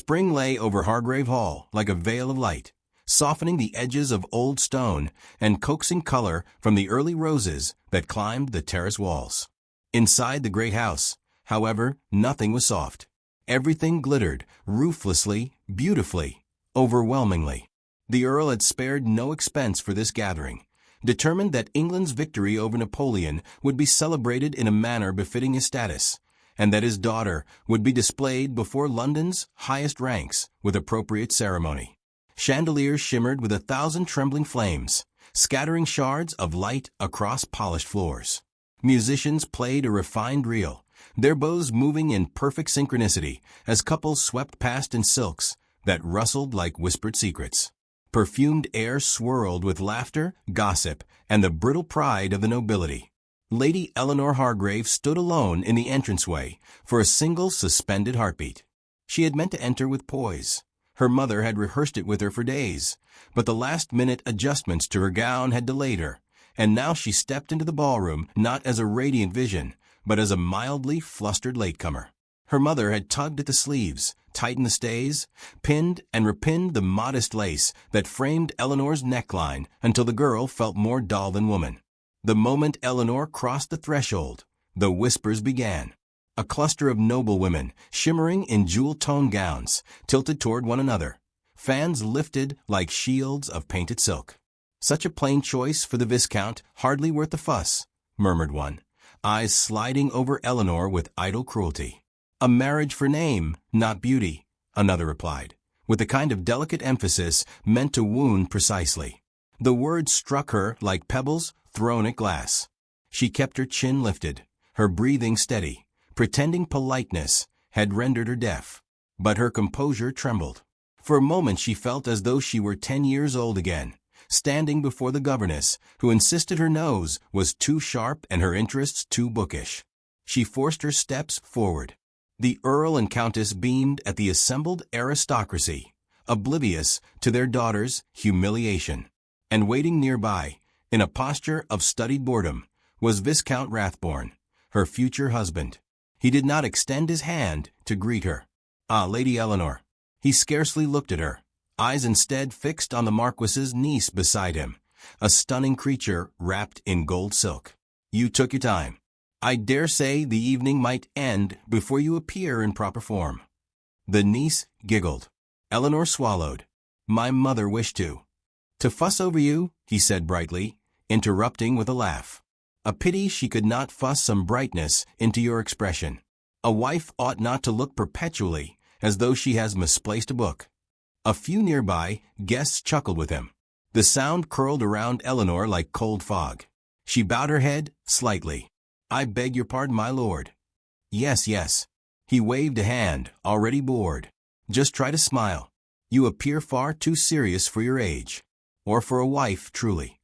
Spring lay over Hargrave Hall like a veil of light, softening the edges of old stone and coaxing color from the early roses that climbed the terrace walls. Inside the great house, however, nothing was soft. Everything glittered, ruthlessly, beautifully, overwhelmingly. The Earl had spared no expense for this gathering, determined that England's victory over Napoleon would be celebrated in a manner befitting his status, and that his daughter would be displayed before London's highest ranks with appropriate ceremony. Chandeliers shimmered with 1,000 trembling flames, scattering shards of light across polished floors. Musicians played a refined reel, their bows moving in perfect synchronicity as couples swept past in silks that rustled like whispered secrets. Perfumed air swirled with laughter, gossip, and the brittle pride of the nobility. Lady Eleanor Hargrave stood alone in the entranceway for a single suspended heartbeat. She had meant to enter with poise. Her mother had rehearsed it with her for days, but the last-minute adjustments to her gown had delayed her, and now she stepped into the ballroom not as a radiant vision, but as a mildly flustered latecomer. Her mother had tugged at the sleeves, tightened the stays, pinned and repinned the modest lace that framed Eleanor's neckline until the girl felt more doll than woman. The moment Eleanor crossed the threshold, the whispers began. A cluster of noble women, shimmering in jewel-toned gowns, tilted toward one another, fans lifted like shields of painted silk. "Such a plain choice for the Viscount, hardly worth the fuss," murmured one, eyes sliding over Eleanor with idle cruelty. "A marriage for name, not beauty," another replied, with a kind of delicate emphasis meant to wound precisely. The words struck her like pebbles thrown at glass. She kept her chin lifted, her breathing steady. Pretending politeness had rendered her deaf, but her composure trembled. For a moment she felt as though she were 10 years old again, standing before the governess, who insisted her nose was too sharp and her interests too bookish. She forced her steps forward. The Earl and Countess beamed at the assembled aristocracy, oblivious to their daughter's humiliation. And waiting nearby, in a posture of studied boredom, was Viscount Rathbone, her future husband. He did not extend his hand to greet her. "Ah, Lady Eleanor." He scarcely looked at her, eyes instead fixed on the Marquis's niece beside him, a stunning creature wrapped in gold silk. "You took your time. I dare say the evening might end before you appear in proper form." The niece giggled. Eleanor swallowed. "My mother wished to." "To fuss over you," he said brightly, interrupting with a laugh. "A pity she could not fuss some brightness into your expression. A wife ought not to look perpetually as though she has misplaced a book." A few nearby guests chuckled with him. The sound curled around Eleanor like cold fog. She bowed her head slightly. "I beg your pardon, my lord." "Yes, yes." He waved a hand, already bored. "Just try to smile. You appear far too serious for your age. Or for a wife, truly."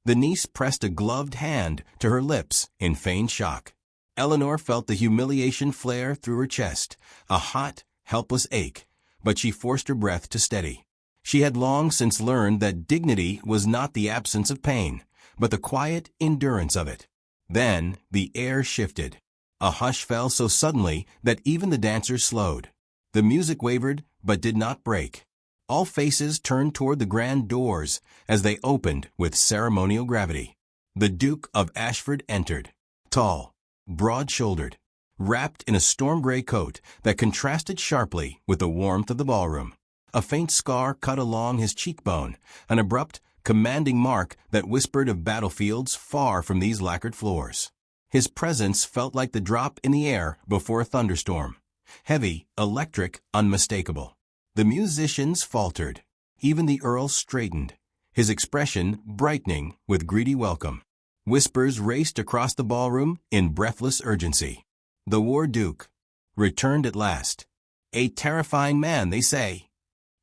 The niece pressed a gloved hand to her lips in feigned shock. Eleanor felt the humiliation flare through her chest, a hot, helpless ache, but she forced her breath to steady. She had long since learned that dignity was not the absence of pain, but the quiet endurance of it. Then the air shifted. A hush fell so suddenly that even the dancers slowed. The music wavered but did not break. All faces turned toward the grand doors as they opened with ceremonial gravity. The Duke of Ashford entered, tall, broad-shouldered, wrapped in a storm-gray coat that contrasted sharply with the warmth of the ballroom. A faint scar cut along his cheekbone, an abrupt, commanding mark that whispered of battlefields far from these lacquered floors. His presence felt like the drop in the air before a thunderstorm. Heavy, electric, unmistakable. The musicians faltered. Even the Earl straightened, his expression brightening with greedy welcome. Whispers raced across the ballroom in breathless urgency. The War Duke returned at last. A terrifying man, they say,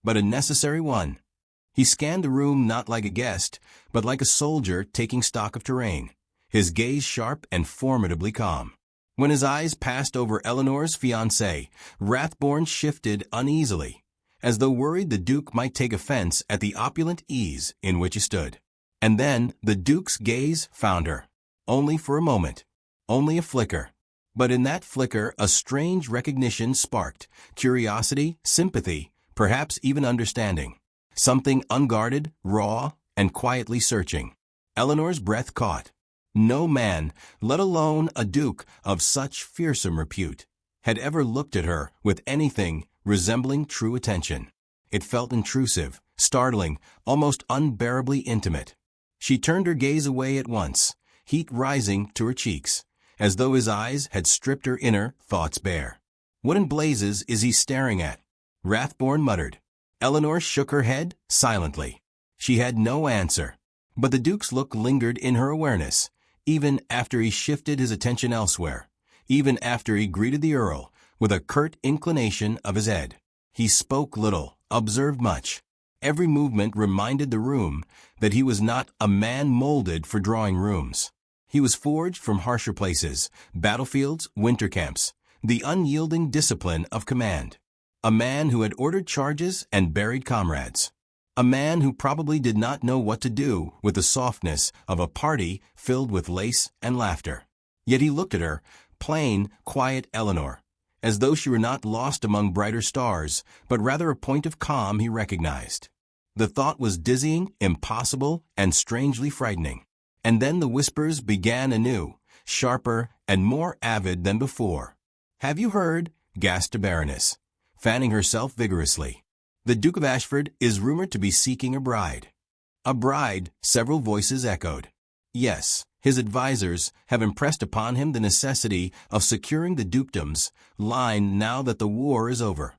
but a necessary one. He scanned the room not like a guest, but like a soldier taking stock of terrain, his gaze sharp and formidably calm. When his eyes passed over Eleanor's fiancé, Rathbone shifted uneasily, as though worried the Duke might take offense at the opulent ease in which he stood. And then the Duke's gaze found her. Only for a moment. Only a flicker. But in that flicker, a strange recognition sparked, curiosity, sympathy, perhaps even understanding. Something unguarded, raw, and quietly searching. Eleanor's breath caught. No man, let alone a duke of such fearsome repute, had ever looked at her with anything resembling true attention. It felt intrusive, startling, almost unbearably intimate. She turned her gaze away at once, heat rising to her cheeks, as though his eyes had stripped her inner thoughts bare. "What in blazes is he staring at?" Rathbone muttered. Eleanor shook her head silently. She had no answer, but the Duke's look lingered in her awareness, even after he shifted his attention elsewhere, even after he greeted the Earl with a curt inclination of his head. He spoke little, observed much. Every movement reminded the room that he was not a man molded for drawing rooms. He was forged from harsher places, battlefields, winter camps, the unyielding discipline of command. A man who had ordered charges and buried comrades. A man who probably did not know what to do with the softness of a party filled with lace and laughter. Yet he looked at her, plain, quiet Eleanor, as though she were not lost among brighter stars, but rather a point of calm he recognized. The thought was dizzying, impossible, and strangely frightening. And then the whispers began anew, sharper and more avid than before. "Have you heard?" gasped the Baroness, fanning herself vigorously. "The Duke of Ashford is rumored to be seeking a bride." "A bride," several voices echoed. "Yes, his advisers have impressed upon him the necessity of securing the dukedom's line now that the war is over."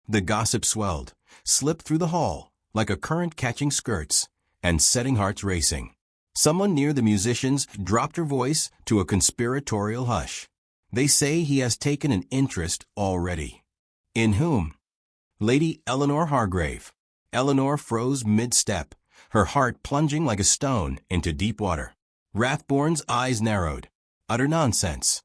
The gossip swelled, slipped through the hall like a current catching skirts, and setting hearts racing. Someone near the musicians dropped her voice to a conspiratorial hush. "They say he has taken an interest already." "In whom?" "Lady Eleanor Hargrave." Eleanor froze mid-step, her heart plunging like a stone into deep water. Rathbone's eyes narrowed. Utter nonsense.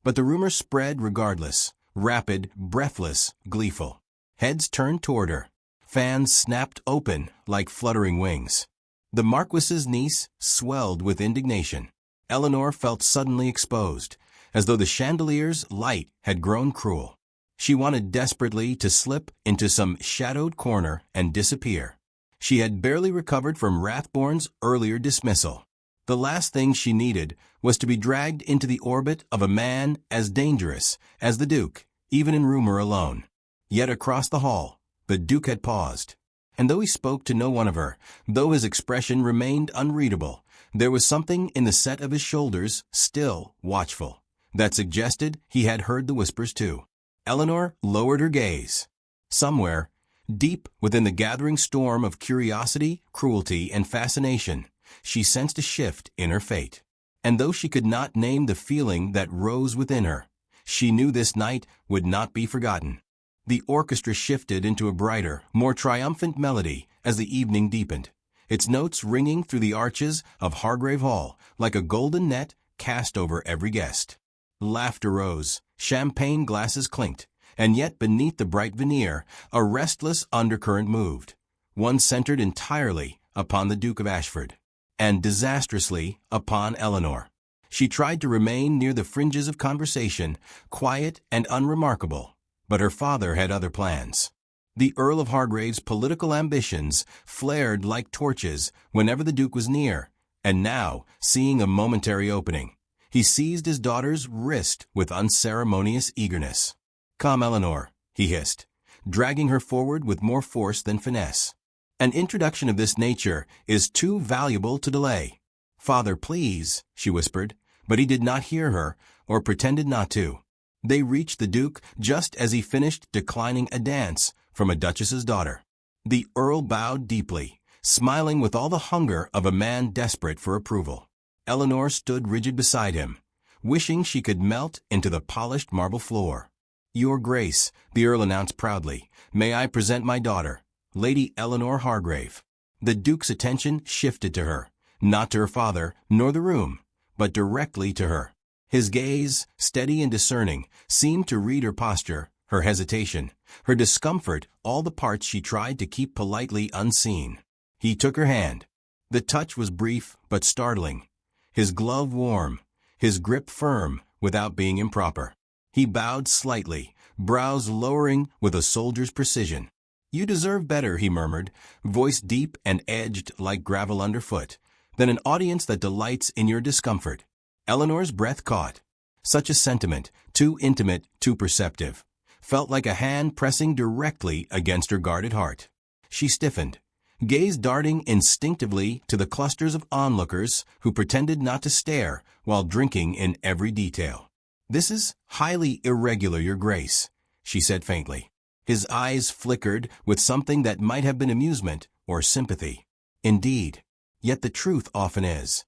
But the rumor spread regardless, rapid, breathless, gleeful. Heads turned toward her. Fans snapped open like fluttering wings. The Marquis's niece swelled with indignation. Eleanor felt suddenly exposed, as though the chandelier's light had grown cruel. She wanted desperately to slip into some shadowed corner and disappear. She had barely recovered from Rathbone's earlier dismissal. The last thing she needed was to be dragged into the orbit of a man as dangerous as the Duke, even in rumor alone. Yet across the hall, the Duke had paused. And though he spoke to no one of her, though his expression remained unreadable, there was something in the set of his shoulders, still watchful, that suggested he had heard the whispers too. Eleanor lowered her gaze. Somewhere, deep within the gathering storm of curiosity, cruelty, and fascination, she sensed a shift in her fate. And though she could not name the feeling that rose within her, she knew this night would not be forgotten. The orchestra shifted into a brighter, more triumphant melody as the evening deepened, its notes ringing through the arches of Hargrave Hall like a golden net cast over every guest. Laughter rose, champagne glasses clinked, and yet beneath the bright veneer, a restless undercurrent moved, one centered entirely upon the Duke of Ashford, and disastrously upon Eleanor. She tried to remain near the fringes of conversation, quiet and unremarkable, but her father had other plans. The Earl of Hargrave's political ambitions flared like torches whenever the Duke was near, and now, seeing a momentary opening, he seized his daughter's wrist with unceremonious eagerness. "Come, Eleanor," he hissed, dragging her forward with more force than finesse. "An introduction of this nature is too valuable to delay." "Father, please," she whispered, but he did not hear her, or pretended not to. They reached the Duke just as he finished declining a dance from a duchess's daughter. The Earl bowed deeply, smiling with all the hunger of a man desperate for approval. Eleanor stood rigid beside him, wishing she could melt into the polished marble floor. "Your Grace," the Earl announced proudly, "may I present my daughter, Lady Eleanor Hargrave." The Duke's attention shifted to her, not to her father, nor the room, but directly to her. His gaze, steady and discerning, seemed to read her posture, her hesitation, her discomfort, all the parts she tried to keep politely unseen. He took her hand. The touch was brief but startling, his glove warm, his grip firm, without being improper. He bowed slightly, brows lowering with a soldier's precision. "You deserve better," he murmured, voice deep and edged like gravel underfoot, "than an audience that delights in your discomfort." Eleanor's breath caught. Such a sentiment, too intimate, too perceptive, felt like a hand pressing directly against her guarded heart. She stiffened, gaze darting instinctively to the clusters of onlookers who pretended not to stare while drinking in every detail. "This is highly irregular, Your Grace," she said faintly. His eyes flickered with something that might have been amusement or sympathy. "Indeed. Yet the truth often is."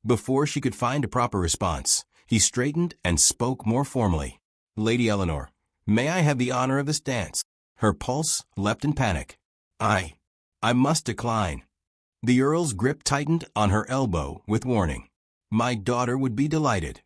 Before she could find a proper response, he straightened and spoke more formally. "Lady Eleanor, may I have the honor of this dance?" Her pulse leapt in panic. I must decline." The Earl's grip tightened on her elbow with warning. "My daughter would be delighted."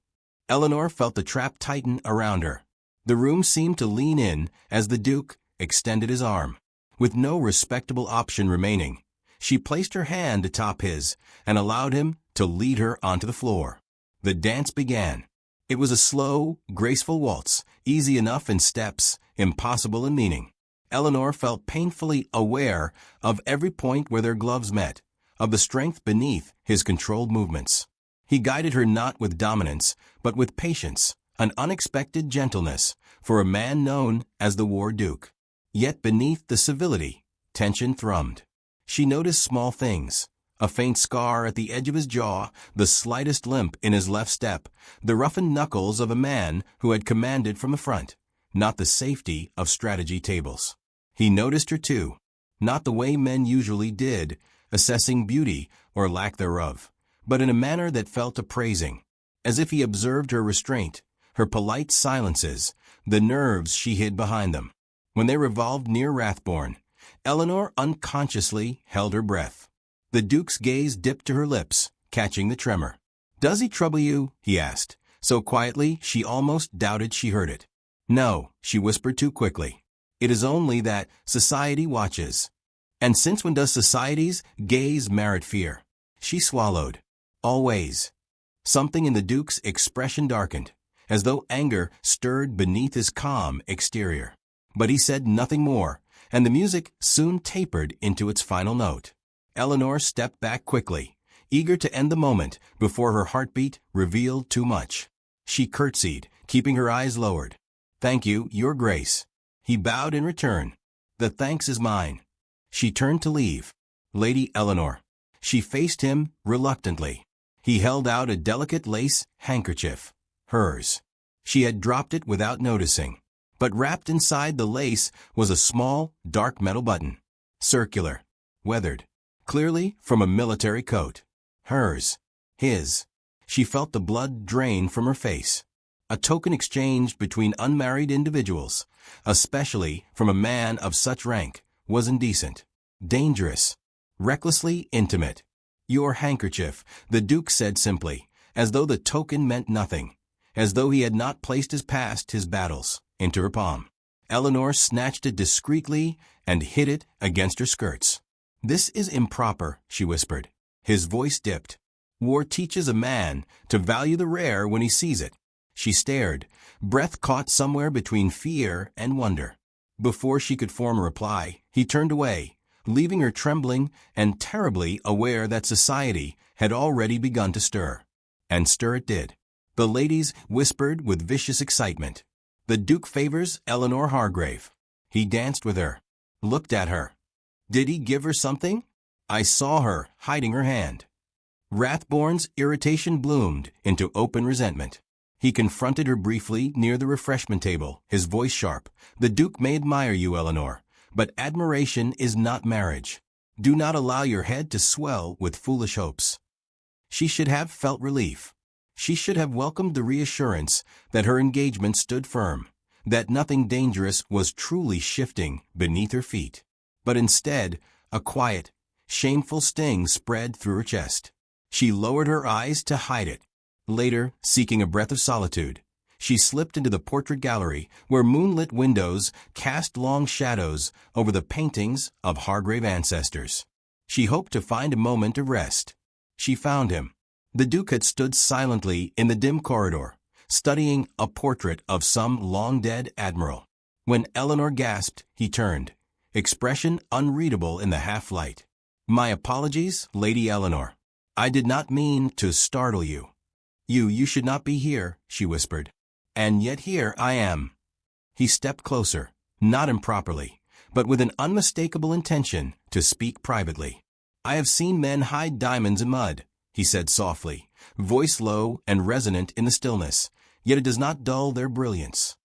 Eleanor felt the trap tighten around her. The room seemed to lean in as the Duke extended his arm. With no respectable option remaining, she placed her hand atop his and allowed him to lead her onto the floor. The dance began. It was a slow, graceful waltz, easy enough in steps, impossible in meaning. Eleanor felt painfully aware of every point where their gloves met, of the strength beneath his controlled movements. He guided her not with dominance, but with patience, an unexpected gentleness for a man known as the War Duke. Yet beneath the civility, tension thrummed. She noticed small things: a faint scar at the edge of his jaw, the slightest limp in his left step, the roughened knuckles of a man who had commanded from the front, not the safety of strategy tables. He noticed her too, not the way men usually did, assessing beauty or lack thereof, but in a manner that felt appraising, as if he observed her restraint, her polite silences, the nerves she hid behind them. When they revolved near Rathbourne, Eleanor unconsciously held her breath. The Duke's gaze dipped to her lips, catching the tremor. "Does he trouble you?" he asked, so quietly she almost doubted she heard it. "No," she whispered too quickly. "It is only that society watches." "And since when does society's gaze merit fear?" She swallowed. "Always." Something in the Duke's expression darkened, as though anger stirred beneath his calm exterior. But he said nothing more, and the music soon tapered into its final note. Eleanor stepped back quickly, eager to end the moment before her heartbeat revealed too much. She curtsied, keeping her eyes lowered. "Thank you, Your Grace." He bowed in return. "The thanks is mine." She turned to leave. "Lady Eleanor." She faced him reluctantly. He held out a delicate lace handkerchief. Hers. She had dropped it without noticing, but wrapped inside the lace was a small, dark metal button. Circular. Weathered. Clearly from a military coat. Hers. His. She felt the blood drain from her face. A token exchanged between unmarried individuals, especially from a man of such rank, was indecent, dangerous, recklessly intimate. "Your handkerchief," the Duke said simply, as though the token meant nothing, as though he had not placed his past, his battles, into her palm. Eleanor snatched it discreetly and hid it against her skirts. "This is improper," she whispered. His voice dipped. "War teaches a man to value the rare when he sees it." She stared, breath caught somewhere between fear and wonder. Before she could form a reply, he turned away, leaving her trembling and terribly aware that society had already begun to stir. And stir it did. The ladies whispered with vicious excitement. "The Duke favors Eleanor Hargrave." He danced with her, looked at her. "Did he give her something?" "I saw her hiding her hand." Rathbourne's irritation bloomed into open resentment. He confronted her briefly near the refreshment table, his voice sharp. "The Duke may admire you, Eleanor, but admiration is not marriage. Do not allow your head to swell with foolish hopes." She should have felt relief. She should have welcomed the reassurance that her engagement stood firm, that nothing dangerous was truly shifting beneath her feet. But instead, a quiet, shameful sting spread through her chest. She lowered her eyes to hide it. Later, seeking a breath of solitude, she slipped into the portrait gallery where moonlit windows cast long shadows over the paintings of Hargrave ancestors. She hoped to find a moment of rest. She found him. The Duke had stood silently in the dim corridor, studying a portrait of some long-dead admiral. When Eleanor gasped, he turned, expression unreadable in the half-light. "My apologies, Lady Eleanor. I did not mean to startle you." You should not be here," she whispered. "And yet here I am." He stepped closer, not improperly, but with an unmistakable intention to speak privately. "I have seen men hide diamonds in mud," he said softly, voice low and resonant in the stillness, yet it does not dull their brilliance.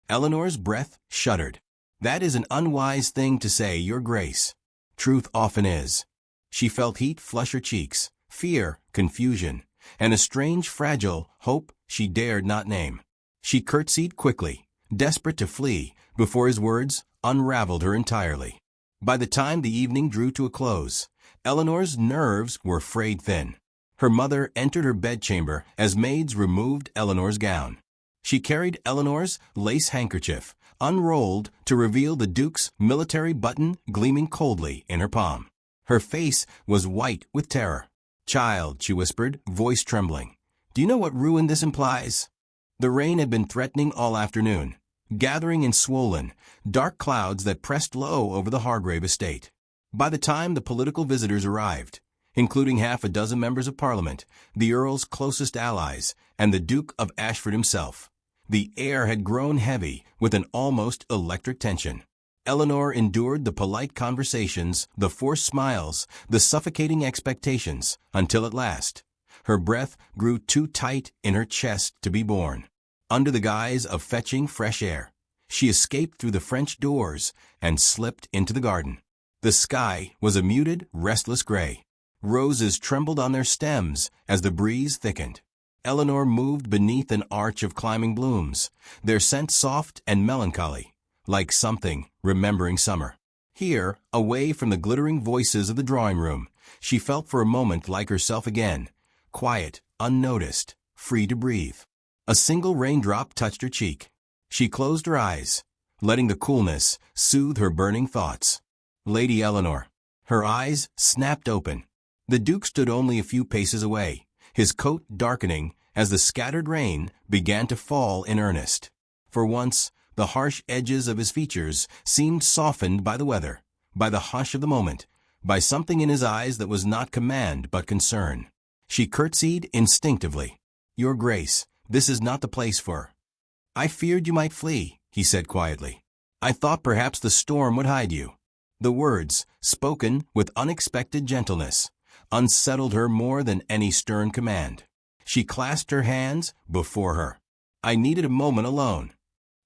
Eleanor's breath shuddered. "That is an unwise thing to say, Your Grace." "Truth often is." She felt heat flush her cheeks, fear, confusion, and a strange, fragile hope she dared not name. She curtsied quickly, desperate to flee, before his words unraveled her entirely. By the time the evening drew to a close, Eleanor's nerves were frayed thin. Her mother entered her bedchamber as maids removed Eleanor's gown. She carried Eleanor's lace handkerchief, unrolled to reveal the Duke's military button gleaming coldly in her palm. Her face was white with terror. "Child," she whispered, voice trembling, "do you know what ruin this implies?" The rain had been threatening all afternoon, gathering in swollen, dark clouds that pressed low over the Hargrave estate. By the time the political visitors arrived, including half a dozen members of Parliament, the Earl's closest allies, and the Duke of Ashford himself, the air had grown heavy with an almost electric tension. Eleanor endured the polite conversations, the forced smiles, the suffocating expectations, until at last, her breath grew too tight in her chest to be borne. Under the guise of fetching fresh air, she escaped through the French doors and slipped into the garden. The sky was a muted, restless gray. Roses trembled on their stems as the breeze thickened. Eleanor moved beneath an arch of climbing blooms, their scent soft and melancholy, like something remembering summer. Here, away from the glittering voices of the drawing room, she felt for a moment like herself again, quiet, unnoticed, free to breathe. A single raindrop touched her cheek. She closed her eyes, letting the coolness soothe her burning thoughts. Lady Eleanor. Her eyes snapped open. The Duke stood only a few paces away, his coat darkening as the scattered rain began to fall in earnest. For once, the harsh edges of his features seemed softened by the weather, by the hush of the moment, by something in his eyes that was not command but concern. She curtsied instinctively. "Your Grace, this is not the place for—" "I feared you might flee," he said quietly. "I thought perhaps the storm would hide you." The words, spoken with unexpected gentleness, unsettled her more than any stern command. She clasped her hands before her. "I needed a moment alone."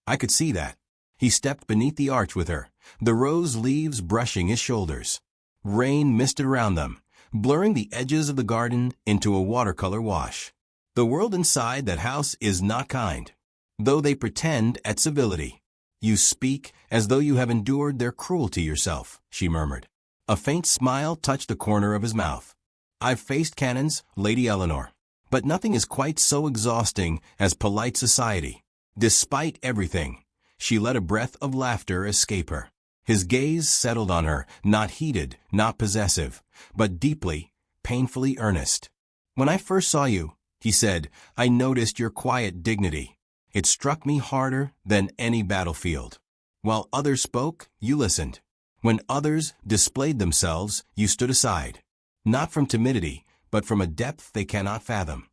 "I could see that." He stepped beneath the arch with her, the rose leaves brushing his shoulders. Rain misted around them, blurring the edges of the garden into a watercolor wash. "The world inside that house is not kind, though they pretend at civility." "You speak as though you have endured their cruelty yourself," she murmured. A faint smile touched the corner of his mouth. "I've faced cannons, Lady Eleanor, but nothing is quite so exhausting as polite society." Despite everything, she let a breath of laughter escape her. His gaze settled on her, not heated, not possessive, but deeply, painfully earnest. "When I first saw you," he said, "I noticed your quiet dignity. It struck me harder than any battlefield. While others spoke, you listened. When others displayed themselves, you stood aside. Not from timidity, but from a depth they cannot fathom."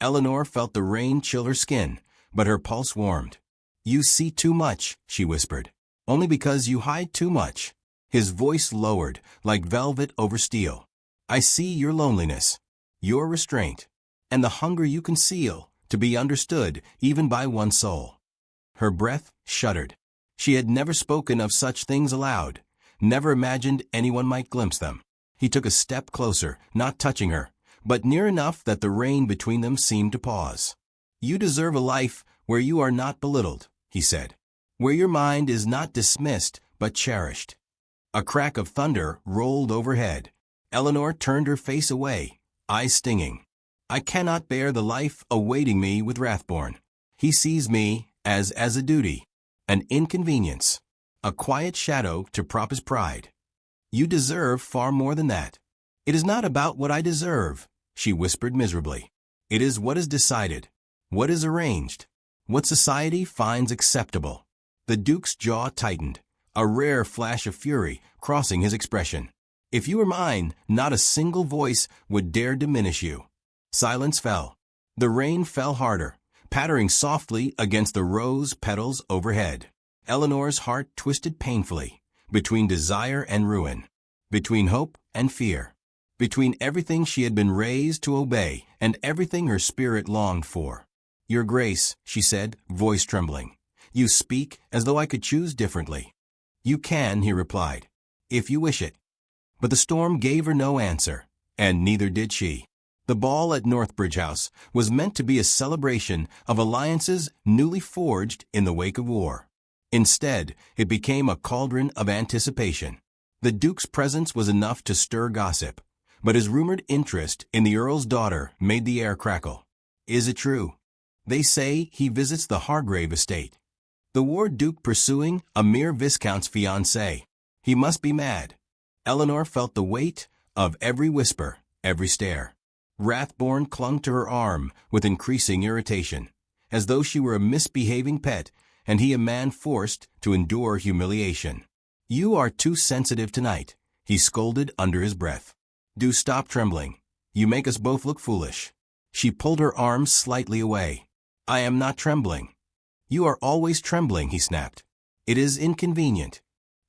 Eleanor felt the rain chill her skin, but her pulse warmed. "You see too much," she whispered. "Only because you hide too much." His voice lowered, like velvet over steel. "I see your loneliness, your restraint, and the hunger you conceal to be understood even by one soul." Her breath shuddered. She had never spoken of such things aloud, never imagined anyone might glimpse them. He took a step closer, not touching her, but near enough that the rain between them seemed to pause. "You deserve a life where you are not belittled," he said, "where your mind is not dismissed but cherished." A crack of thunder rolled overhead. Eleanor turned her face away, eyes stinging. "I cannot bear the life awaiting me with Rathborne. He sees me as a duty, an inconvenience, a quiet shadow to prop his pride. You deserve far more than that." "It is not about what I deserve," she whispered miserably. "It is what is decided. What is arranged? What society finds acceptable? The Duke's jaw tightened, a rare flash of fury crossing his expression. If you were mine, not a single voice would dare diminish you. Silence fell. The rain fell harder, pattering softly against the rose petals overhead. Eleanor's heart twisted painfully, between desire and ruin, between hope and fear, between everything she had been raised to obey and everything her spirit longed for. "Your Grace," she said, voice trembling, "you speak as though I could choose differently." "You can," he replied, "if you wish it." But the storm gave her no answer, and neither did she. The ball at Northbridge House was meant to be a celebration of alliances newly forged in the wake of war. Instead, it became a cauldron of anticipation. The Duke's presence was enough to stir gossip, but his rumored interest in the Earl's daughter made the air crackle. Is it true? They say he visits the Hargrave estate. The War Duke pursuing a mere viscount's fiancée. He must be mad. Eleanor felt the weight of every whisper, every stare. Rathbone clung to her arm with increasing irritation, as though she were a misbehaving pet and he a man forced to endure humiliation. "You are too sensitive tonight," he scolded under his breath. "Do stop trembling. You make us both look foolish." She pulled her arm slightly away. "I am not trembling." "You are always trembling," he snapped. "It is inconvenient."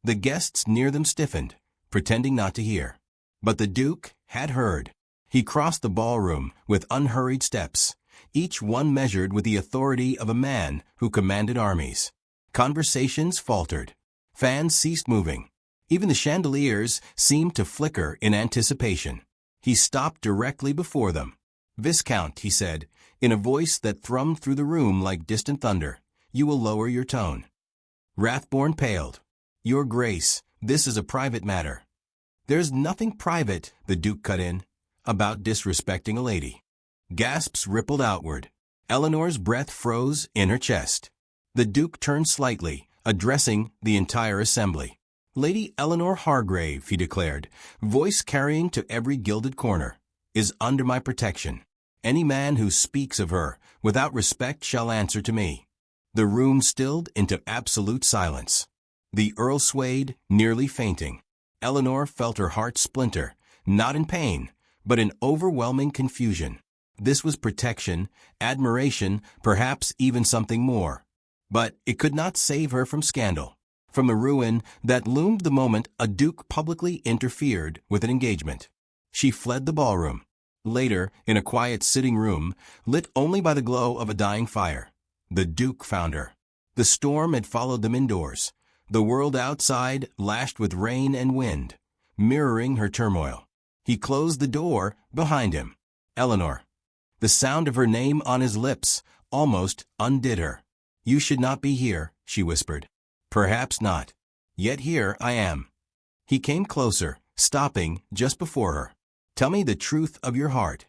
The guests near them stiffened, pretending not to hear. But the Duke had heard. He crossed the ballroom with unhurried steps, each one measured with the authority of a man who commanded armies. Conversations faltered. Fans ceased moving. Even the chandeliers seemed to flicker in anticipation. He stopped directly before them. "Viscount," he said, in a voice that thrummed through the room like distant thunder, "you will lower your tone." Rathbone paled. "Your Grace, this is a private matter." "There's nothing private," the Duke cut in, "about disrespecting a lady." Gasps rippled outward. Eleanor's breath froze in her chest. The Duke turned slightly, addressing the entire assembly. "Lady Eleanor Hargrave," he declared, voice carrying to every gilded corner, "is under my protection. Any man who speaks of her without respect shall answer to me." The room stilled into absolute silence. The Earl swayed, nearly fainting. Eleanor felt her heart splinter, not in pain, but in overwhelming confusion. This was protection, admiration, perhaps even something more. But it could not save her from scandal, from the ruin that loomed the moment a duke publicly interfered with an engagement. She fled the ballroom. Later, in a quiet sitting room, lit only by the glow of a dying fire, the Duke found her. The storm had followed them indoors, the world outside lashed with rain and wind, mirroring her turmoil. He closed the door behind him. "Eleanor." The sound of her name on his lips almost undid her. "You should not be here," she whispered. "Perhaps not. Yet here I am." He came closer, stopping just before her. "Tell me the truth of your heart."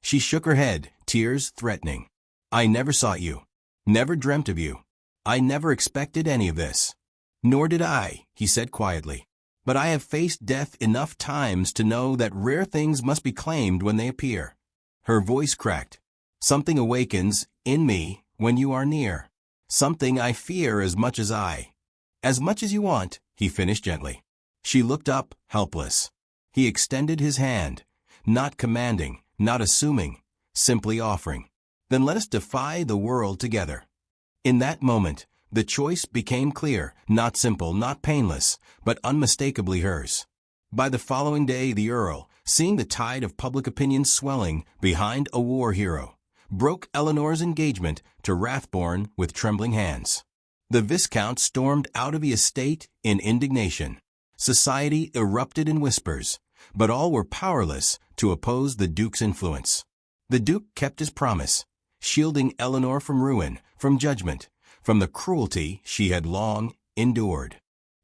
She shook her head, tears threatening. "I never sought you. Never dreamt of you. I never expected any of this." "Nor did I," he said quietly. "But I have faced death enough times to know that rare things must be claimed when they appear." Her voice cracked. "Something awakens in me when you are near. Something I fear as much as I." "As much as you want," he finished gently. She looked up, helpless. He extended his hand, not commanding, not assuming, simply offering. "Then let us defy the world together." In that moment, the choice became clear, not simple, not painless, but unmistakably hers. By the following day, the Earl, seeing the tide of public opinion swelling behind a war hero, broke Eleanor's engagement to Rathbone with trembling hands. The Viscount stormed out of the estate in indignation. Society erupted in whispers, but all were powerless to oppose the Duke's influence. The Duke kept his promise, shielding Eleanor from ruin, from judgment, from the cruelty she had long endured.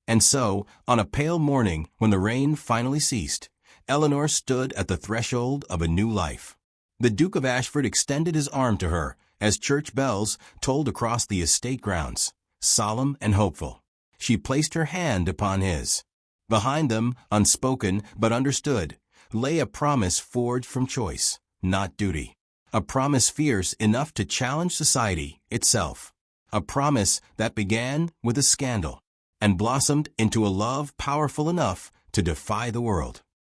And so, on a pale morning when the rain finally ceased, Eleanor stood at the threshold of a new life. The Duke of Ashford extended his arm to her as church bells tolled across the estate grounds, solemn and hopeful. She placed her hand upon his. Behind them, unspoken but understood, lay a promise forged from choice, not duty. A promise fierce enough to challenge society itself. A promise that began with a scandal and blossomed into a love powerful enough to defy the world.